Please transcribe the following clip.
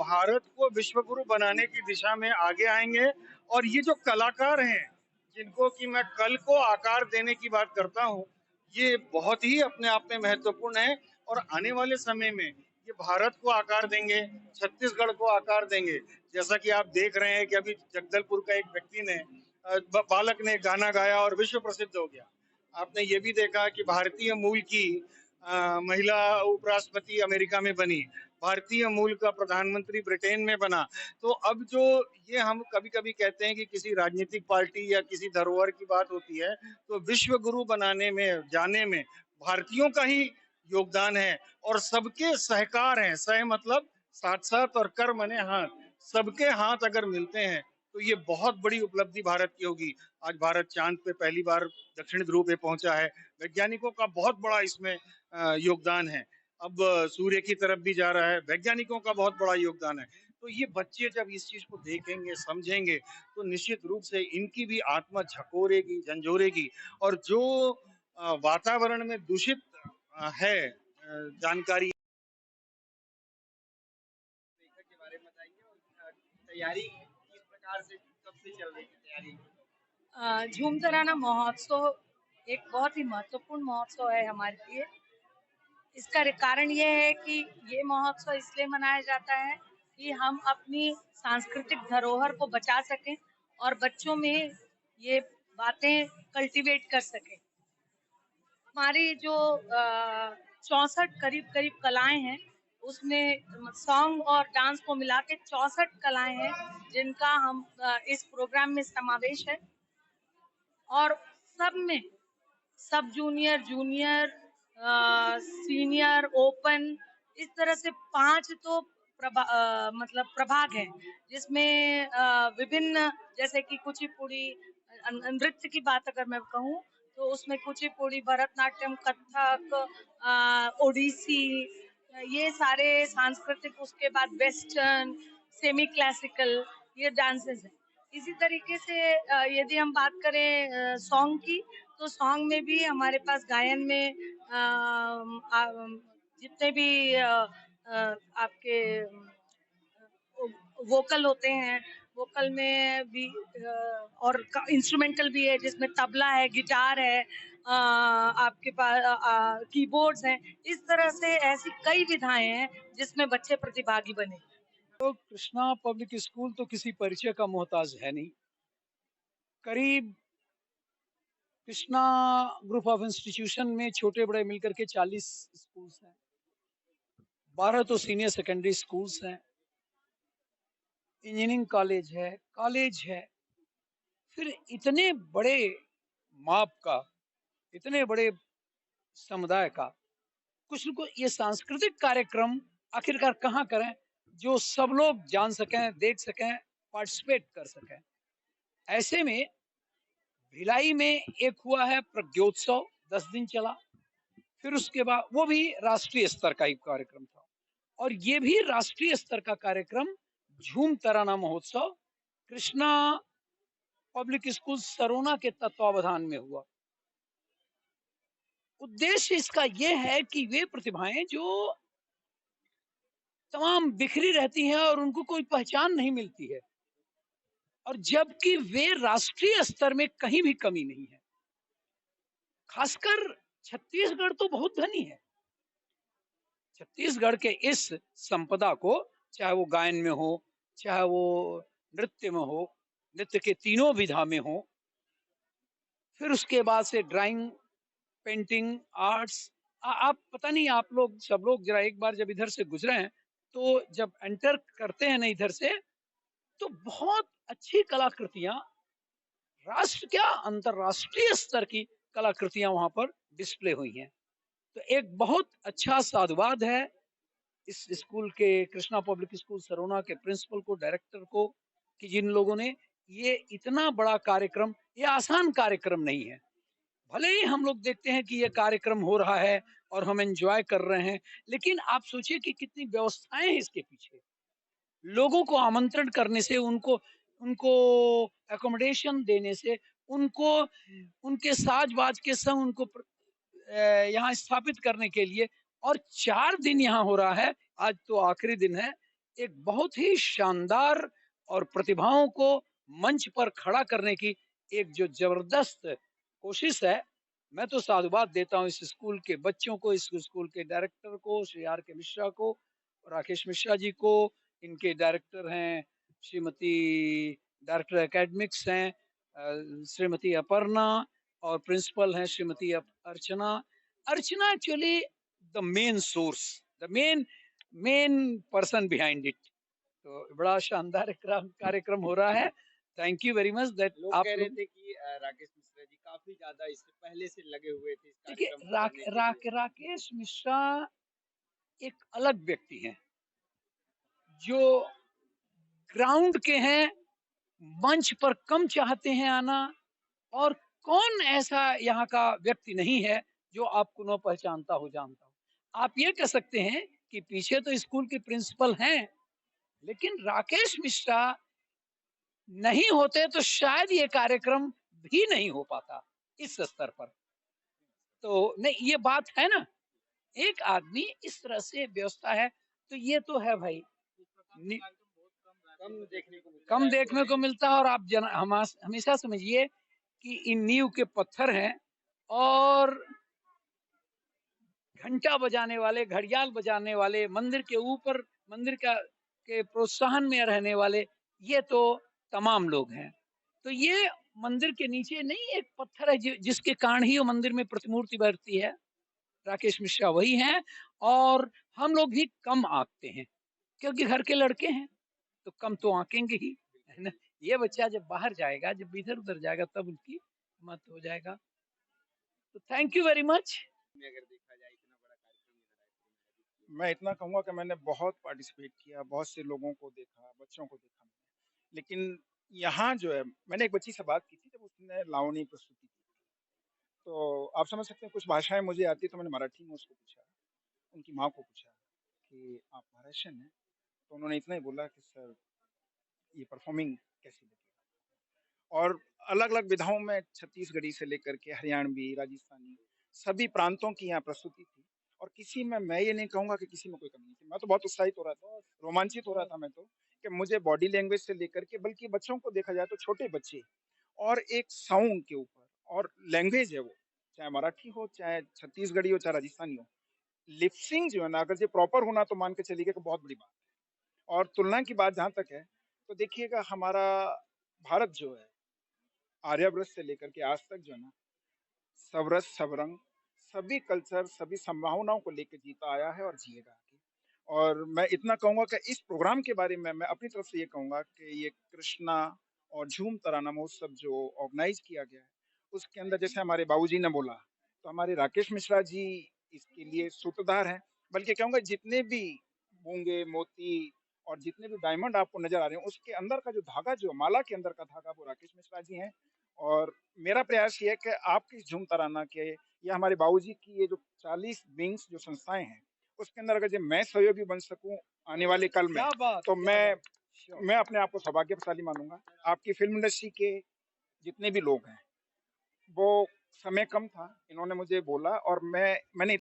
भारत को विश्व गुरु बनाने की दिशा में आगे आएंगे। और ये जो कलाकार हैं, जिनको कि मैं कल को आकार देने की बात करता हूँ, ये बहुत ही अपने आप में महत्वपूर्ण है। और आने वाले समय में ये भारत को आकार देंगे, छत्तीसगढ़ को आकार देंगे। जैसा कि आप देख रहे हैं कि अभी जगदलपुर का एक व्यक्ति ने बालक ने गाना गाया और विश्व प्रसिद्ध हो गया। आपने ये भी देखा कि भारतीय मूल की महिला उपराष्ट्रपति अमेरिका में बनी, भारतीय मूल का प्रधानमंत्री ब्रिटेन में बना। तो अब जो ये हम कभी कभी कहते हैं कि किसी राजनीतिक पार्टी या किसी धरोहर की बात होती है, तो विश्व गुरु बनाने में जाने में भारतीयों का ही योगदान है। और सबके सहकार है, सह मतलब साथ साथ और कर मने हाथ, सबके हाथ अगर मिलते हैं तो ये बहुत बड़ी उपलब्धि भारत की होगी। आज भारत चांद पे पहली बार दक्षिण ध्रुव पे पहुंचा है, वैज्ञानिकों का बहुत बड़ा इसमें योगदान है। अब सूर्य की तरफ भी जा रहा है, वैज्ञानिकों का बहुत बड़ा योगदान है। तो ये बच्चे जब इस चीज को देखेंगे, समझेंगे, तो निश्चित रूप से इनकी भी आत्मा झकोरेगी, झंझोरेगी। और जो वातावरण में दूषित है जानकारी के बारे में बताइए। और तैयारी किस प्रकार से, कब से चल रही है तैयारी? झूम तराना महोत्सव एक बहुत ही महत्वपूर्ण महोत्सव है हमारे लिए। इसका कारण ये है कि ये महोत्सव इसलिए मनाया जाता है कि हम अपनी सांस्कृतिक धरोहर को बचा सकें और बच्चों में ये बातें कल्टीवेट कर सकें। हमारी जो 64 करीब कलाएं हैं, उसमें सॉन्ग और डांस को मिला के 64 कलाएं हैं जिनका हम इस प्रोग्राम में समावेश है। और सब में सब जूनियर, जूनियर, सीनियर, ओपन, इस तरह से 5 तो मतलब प्रभाग हैं, जिसमें विभिन्न, जैसे कि कुचिपुड़ी नृत्य की बात अगर मैं कहूँ तो उसमें कुचिपुड़ी, भरतनाट्यम, कथक, ओडिसी, ये सारे सांस्कृतिक, उसके बाद वेस्टर्न, सेमी क्लासिकल, ये डांसेस हैं। इसी तरीके से यदि हम बात करें सॉन्ग की, तो सॉन्ग में भी हमारे पास गायन में जितने भी आपके वोकल होते हैं, वोकल में भी और इंस्ट्रूमेंटल भी है, जिसमें तबला है, गिटार है, आपके पास कीबोर्ड्स हैं। इस तरह से ऐसी कई विधाएं हैं जिसमें बच्चे प्रतिभागी बने। तो कृष्णा पब्लिक स्कूल तो किसी परिचय का मोहताज है नहीं। करीब कृष्णा ग्रुप ऑफ इंस्टीट्यूशन में छोटे बड़े मिलकर के 40 स्कूल्स हैं, 12 तो सीनियर सेकेंडरी स्कूल्स हैं, इंजीनियरिंग कॉलेज है। फिर इतने बड़े माप का, इतने बड़े समुदाय का कुछ को ये सांस्कृतिक कार्यक्रम आखिरकार कहाँ करें जो सब लोग जान सकें, देख सकें, पार्टिसिपेट कर सकें। ऐसे में भिलाई में एक हुआ है प्रज्ञोत्सव, 10 दिन चला। फिर उसके बाद वो भी राष्ट्रीय स्तर का ही कार्यक्रम था, और ये भी राष्ट्रीय स्तर का कार्यक्रम झूम तराना महोत्सव कृष्णा पब्लिक स्कूल सरोना के तत्वावधान में हुआ। उद्देश्य इसका यह है कि वे प्रतिभाएं जो तमाम बिखरी रहती हैं और उनको कोई पहचान नहीं मिलती है, और जबकि वे राष्ट्रीय स्तर में कहीं भी कमी नहीं है। खासकर छत्तीसगढ़ तो बहुत धनी है। छत्तीसगढ़ के इस संपदा को, चाहे वो गायन में हो, चाहे वो नृत्य में हो, नृत्य के तीनों विधा में हो, फिर उसके बाद से ड्राइंग, पेंटिंग, आर्ट्स, आप पता नहीं, आप लोग सब लोग जरा एक बार जब इधर से गुजरे हैं तो जब एंटर करते हैं ना इधर से, तो बहुत अच्छी कलाकृतियां, राष्ट्र क्या अंतरराष्ट्रीय स्तर की कलाकृतियां वहां पर डिस्प्ले हुई हैं। तो एक बहुत अच्छा साधुवाद है इस स्कूल के, कृष्णा पब्लिक स्कूल सरोना के प्रिंसिपल को, डायरेक्टर को, कि जिन लोगों ने ये इतना बड़ा कार्यक्रम, ये आसान कार्यक्रम नहीं है। भले ही हम लोग देखते हैं कि ये कार्यक्रम हो रहा है और हम एंजॉय कर रहे हैं, लेकिन आप सोचिए कि कितनी व्यवस्थाएं हैं इसके पीछे। लोगों को आमंत्रण करने से, उनको उनको एकोमोडेशन देने से, उनको उनके साज बाज के संग उनको यहाँ स्थापित करने के लिए, और 4 दिन यहाँ हो रहा है, आज तो आखिरी दिन है। एक बहुत ही शानदार और प्रतिभाओं को मंच पर खड़ा करने की एक जो जबरदस्त कोशिश है, मैं तो साधुवाद देता हूँ इस स्कूल के बच्चों को, इस स्कूल के डायरेक्टर को, श्री आर के मिश्रा को, राकेश मिश्रा जी को, इनके डायरेक्टर हैं श्रीमती, डायरेक्टर एकेडमिक्स हैं श्रीमती अपर्णा, और प्रिंसिपल हैं Shrimati Archana. Archana actually the main source, the main person behind it. तो बड़ा शानदार कार्यक्रम हो रहा है। Thank you very much that लोग आप कह रहे थे कि राकेश मिश्रा जी काफी ज्यादा इससे पहले से लगे हुए थे इस देखिए कार्यक्रम को करने के लिए। राकेश मिश्रा एक अलग व्यक्ति हैं जो ग्राउंड के हैं, मंच पर कम चाहते हैं आना, और कौन ऐसा यहाँ का व्यक्ति नहीं है जो आपको न पहचानता हो, जानता हो। आप ये कह सकते हैं कि पीछे तो स्कूल के प्रिंसिपल हैं, लेकिन राकेश मिश्रा नहीं होते तो शायद ये कार्यक्रम भी नहीं हो पाता इस स्तर पर। तो नहीं, ये बात है ना, एक आदमी इस तरह से व्यवस्था है, तो ये तो है भाई, कम देखने को मिलता है। और आप हमेशा समझिए कि इन नींव के पत्थर हैं, और घंटा बजाने वाले, घड़ियाल बजाने वाले, मंदिर के ऊपर, मंदिर के प्रोत्साहन में रहने वाले, ये तो तमाम लोग हैं। तो ये मंदिर के नीचे नहीं एक पत्थर है जिसके कारण ही वो मंदिर में प्रतिमूर्ति बैठती है। राकेश मिश्रा वही हैं, और हम लोग भी कम आंकते हैं क्योंकि घर के लड़के हैं, तो कम तो आंकेंगे ही, है ना। ये बच्चा जब बाहर जाएगा, जब इधर उधर जाएगा, तब उनकी मत हो जाएगा। तो थैंक यू वेरी मच। अगर देखा जाए इतना बड़ा कार्यक्रम इधर मैं इतना कहूँगा कि मैंने बहुत पार्टिसिपेट किया, बहुत से लोगों को देखा, बच्चों को देखा मैंने। लेकिन यहाँ जो है, मैंने एक बच्ची से बात की थी जब उसने लावणी प्रस्तुति की, तो आप समझ सकते हैं कुछ भाषाएं मुझे आती, तो मैंने मराठी में उसको पूछा, उनकी माँ को पूछा कि आप महाराष्ट्रियन हैं, तो उन्होंने इतना ही बोला कि सर ये परफॉर्मिंग कैसी लगी। और अलग अलग विधाओं में छत्तीसगढ़ी से लेकर के हरियाणवी, राजस्थानी, सभी प्रांतों की यहाँ प्रस्तुति थी। और किसी में, मैं ये नहीं कहूँगा कि किसी में कोई कमी नहीं थी, मैं तो बहुत उत्साहित हो रहा था, रोमांचित हो रहा था मैं तो, कि मुझे बॉडी लैंग्वेज से लेकर के, बल्कि बच्चों को देखा जाए तो छोटे बच्चे, और एक साउंड के ऊपर, और लैंग्वेज है वो, चाहे मराठी हो, चाहे छत्तीसगढ़ी हो, चाहे राजस्थानी हो, लिपसिंग जो है ना, अगर ये प्रॉपर होना तो मान के चलिए कि बहुत बड़ी बात है। और तुलना की बात जहाँ तक है, तो देखिएगा हमारा भारत जो है, आर्यव्रत से लेकर के आज तक जो है ना, सबरस सबरंग, सभी कल्चर, सभी संभावनाओं को लेकर जीता आया है और जिएगा आगे। और मैं इतना कहूंगा कि इस प्रोग्राम के बारे में मैं अपनी तरफ से ये कहूंगा कि ये कृष्णा और झूम तराना महोत्सव जो ऑर्गेनाइज किया गया है, उसके अंदर जैसे हमारे बाबूजी ने बोला, तो हमारे राकेश मिश्रा जी इसके लिए सूत्रधार हैं। बल्कि कहूंगा जितने भी मूंगे, मोती और जितने भी डायमंड आपको नजर आ रहे हैं, उसके अंदर का जो धागा, जो माला के अंदर का धागा, वो राकेश मिश्रा जी हैं। और मेरा प्रयास ये है कि आपकी झूम तराना के, या हमारे बाबूजी की ये जो 40 विंग्स जो संस्थाएं हैं, उसके अंदर अगर मैं सहयोगी बन सकूं आने वाले कल में, तो मैं अपने आप को सौभाग्यशाली मानूंगा। आपकी फिल्म इंडस्ट्री के जितने भी लोग हैं, वो समय कम था, इन्होंने मुझे बोला, और मैंने